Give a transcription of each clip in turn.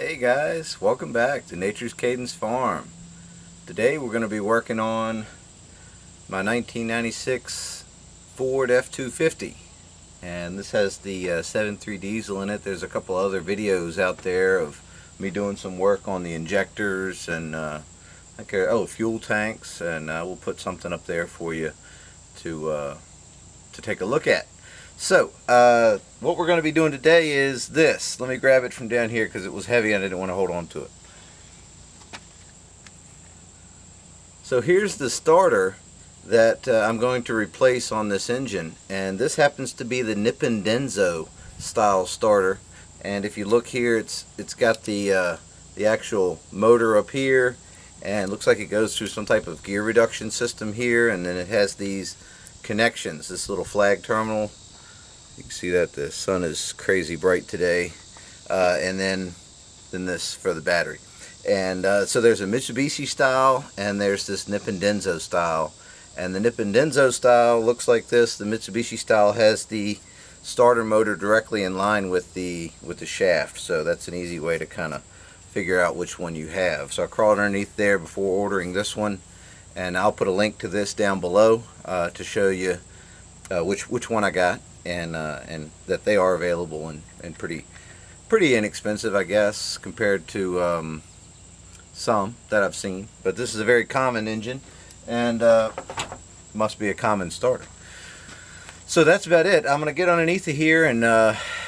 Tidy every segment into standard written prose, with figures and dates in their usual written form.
Hey guys, welcome back to Nature's Cadence Farm. Today we're going to be working on my 1996 Ford F250, and this has the 7.3 diesel in it. There's a couple other videos out there of me doing some work on the injectors and fuel tanks, and we'll put something up there for you to take a look at. So, what we're going to be doing today is this. Let me grab it from down here because it was heavy and I didn't want to hold on to it. So here's the starter that I'm going to replace on this engine, and this happens to be the Nippon Denso style starter. And if you look here, it's got the actual motor up here, and it looks like it goes through some type of gear reduction system here, and then it has these connections, this little flag terminal. You can see that the sun is crazy bright today, and then this for the battery. And so there's a Mitsubishi style and there's this Nippon Denso style, and the Nippon Denso style looks like this. The Mitsubishi style has the starter motor directly in line with the shaft, so that's an easy way to kind of figure out which one you have. So I crawled underneath there before ordering this one, and I'll put a link to this down below to show you which one I got. And that they are available and pretty inexpensive, I guess, compared to some that I've seen. But this is a very common engine, and must be a common starter. So that's about it. I'm gonna get underneath of here and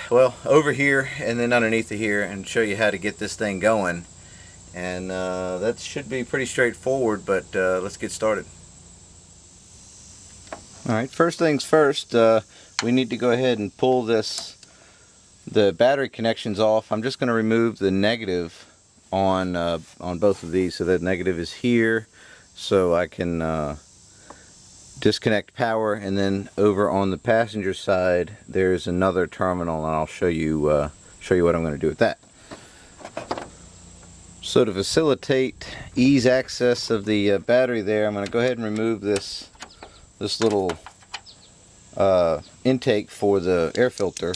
over here and then underneath of here and show you how to get this thing going. And that should be pretty straightforward, but let's get started. Alright, first things first, we need to go ahead and pull the battery connections off. I'm just going to remove the negative on both of these. So that negative is here, so I can disconnect power, and then over on the passenger side there's another terminal, and I'll show you what I'm going to do with that. So to facilitate ease access of the battery there, I'm going to go ahead and remove this little intake for the air filter,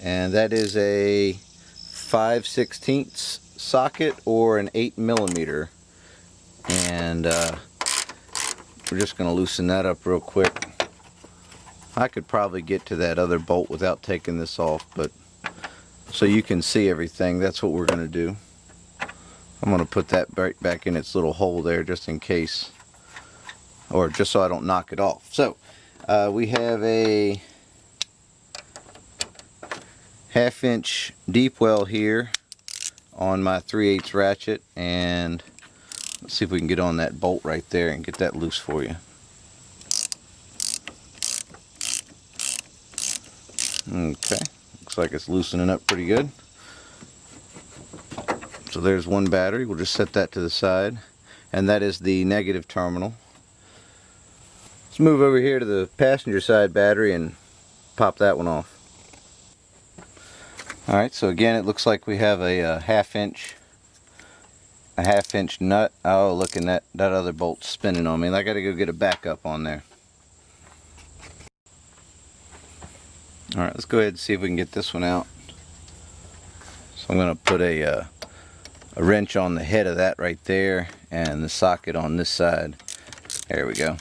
and that is a 5/16 socket or an 8mm, and we're just going to loosen that up real quick. I could probably get to that other bolt without taking this off, but so you can see everything, that's what we're going to do. I'm going to put that right back in its little hole there just in case, or just so I don't knock it off. So we have a 1/2 inch deep well here on my 3/8 ratchet, and let's see if we can get on that bolt right there and get that loose for you. Okay, looks like it's loosening up pretty good. So there's one battery. We'll just set that to the side, and that is the negative terminal. Let's move over here to the passenger side battery and pop that one off. Alright, so again it looks like we have a half inch nut. Oh, look, and that other bolt's spinning on me. I gotta go get a backup on there. Alright, let's go ahead and see if we can get this one out. So I'm gonna put a wrench on the head of that right there, and the socket on this side. There we go.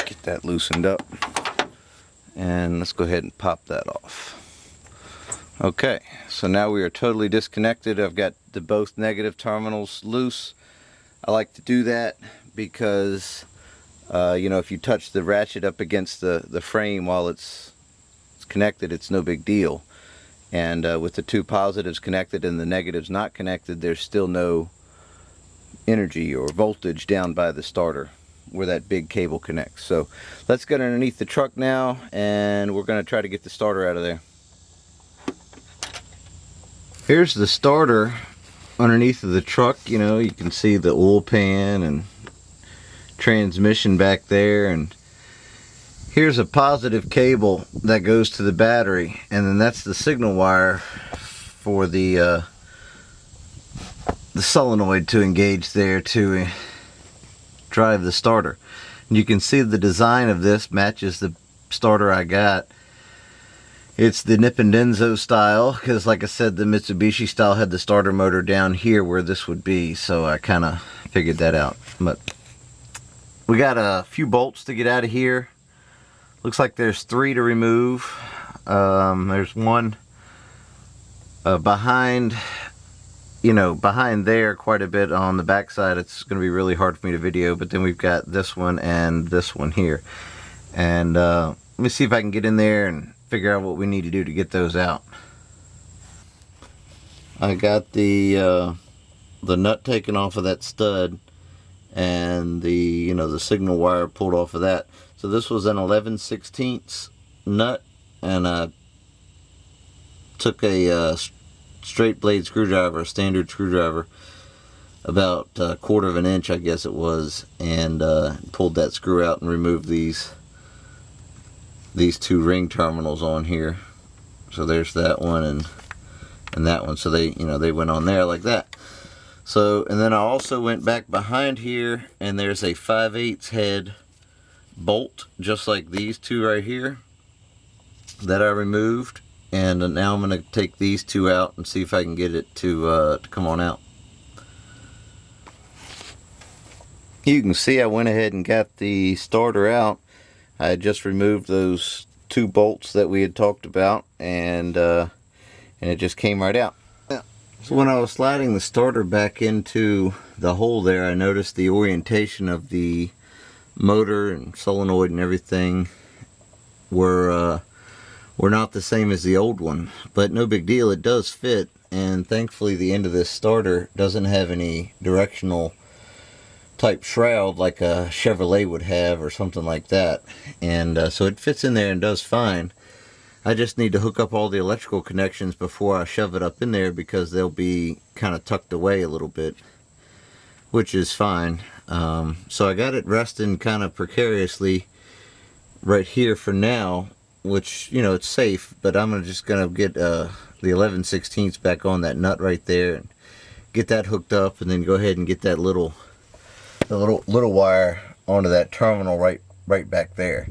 Get that loosened up, and let's go ahead and pop that off. Okay, so now we are totally disconnected. I've got the both negative terminals loose. I like to do that because if you touch the ratchet up against the frame while it's connected, it's no big deal. And with the two positives connected and the negatives not connected, there's still no energy or voltage down by the starter where that big cable connects. So let's get underneath the truck now, and we're going to try to get the starter out of there. Here's the starter underneath of the truck. You can see the oil pan and transmission back there, and here's a positive cable that goes to the battery, and then that's the signal wire for the solenoid to engage there to drive the starter. And you can see the design of this matches the starter I got. It's the Nippondenso style, because like I said, the Mitsubishi style had the starter motor down here where this would be, so I kind of figured that out. But we got a few bolts to get out of here. Looks like there's 3 to remove. There's one behind, behind there quite a bit on the back side. It's going to be really hard for me to video, but then we've got this one and this one here. And let me see if I can get in there and figure out what we need to do to get those out. I got the nut taken off of that stud, and the the signal wire pulled off of that. So this was an 11/16 nut, and I took a straight blade screwdriver, a standard screwdriver, about a 1/4 of an inch I guess it was, and pulled that screw out and removed these 2 ring terminals on here. So there's that one and that one. So they they went on there like that. So, and then I also went back behind here, and there's a 5/8 head bolt just like these 2 right here that I removed, and now I'm going to take these 2 out and see if I can get it to come on out. You can see I went ahead and got the starter out. I had just removed those 2 bolts that we had talked about, and it just came right out. So when I was sliding the starter back into the hole there, I noticed the orientation of the motor and solenoid and everything were not the same as the old one, but no big deal, it does fit. And thankfully the end of this starter doesn't have any directional type shroud like a Chevrolet would have or something like that, and so it fits in there and does fine. I just need to hook up all the electrical connections before I shove it up in there, because they'll be kind of tucked away a little bit, which is fine. So I got it resting kind of precariously right here for now, which it's safe, but I'm just gonna get the 11/16 back on that nut right there and get that hooked up, and then go ahead and get that little wire onto that terminal right back there.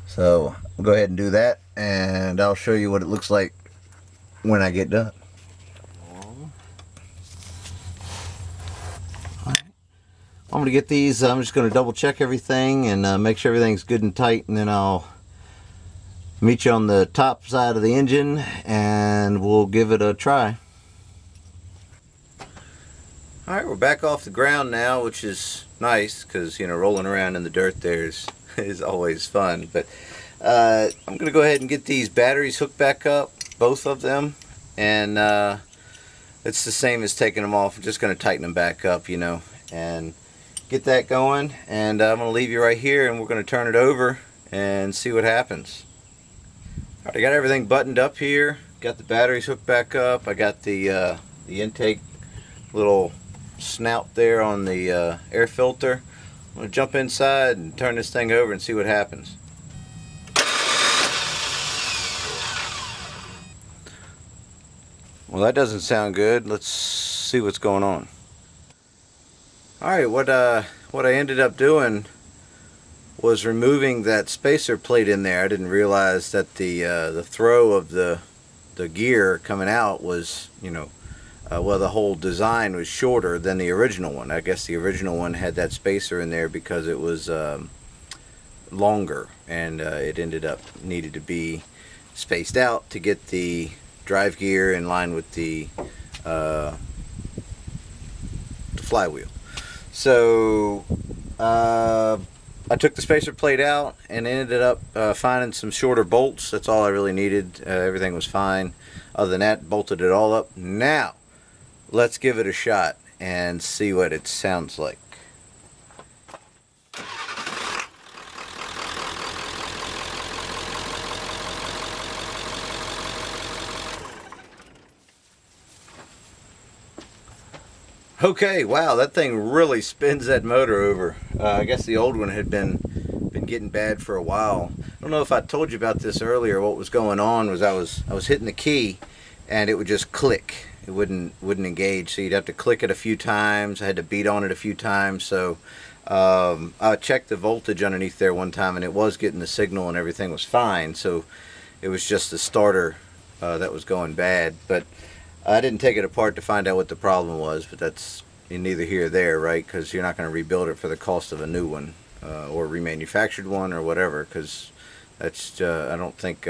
So I'll go ahead and do that, and I'll show you what it looks like when I get done. I'm going to get these, I'm just going to double check everything and make sure everything's good and tight, and then I'll meet you on the top side of the engine and we'll give it a try. Alright, we're back off the ground now, which is nice, because rolling around in the dirt there is always fun. But I'm going to go ahead and get these batteries hooked back up, both of them, and it's the same as taking them off. I'm just going to tighten them back up, and get that going. And I'm going to leave you right here, and we're going to turn it over and see what happens. Alright, I got everything buttoned up here, got the batteries hooked back up, I got the intake little snout there on the air filter. I'm going to jump inside and turn this thing over and see what happens. Well, that doesn't sound good. Let's see what's going on. Alright, what I ended up doing was removing that spacer plate in there. I didn't realize that the throw of the gear coming out was, well, the whole design was shorter than the original one. I guess the original one had that spacer in there because it was longer, and it ended up needed to be spaced out to get the drive gear in line with the flywheel. So I took the spacer plate out and ended up finding some shorter bolts. That's all I really needed. Everything was fine. Other than that, bolted it all up. Now let's give it a shot and see what it sounds like. Okay, wow, that thing really spins that motor over. I guess the old one had been getting bad for a while. I don't know if I told you about this earlier. What was going on was I was hitting the key and it would just click. It wouldn't engage, so you'd have to click it a few times. I had to beat on it a few times. So I checked the voltage underneath there one time, and it was getting the signal and everything was fine. So It was just the starter that was going bad. But I didn't take it apart to find out what the problem was, but that's neither here or there, right? Because you're not going to rebuild it for the cost of a new one or remanufactured one or whatever. Because that's I don't think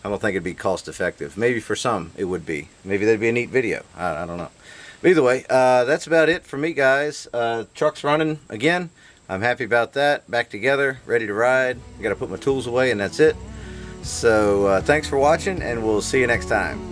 it'd be cost effective. Maybe for some it would be. Maybe that'd be a neat video. I don't know. But either way, that's about it for me, guys. Truck's running again. I'm happy about that. Back together, ready to ride. Got to put my tools away, and that's it. So thanks for watching, and we'll see you next time.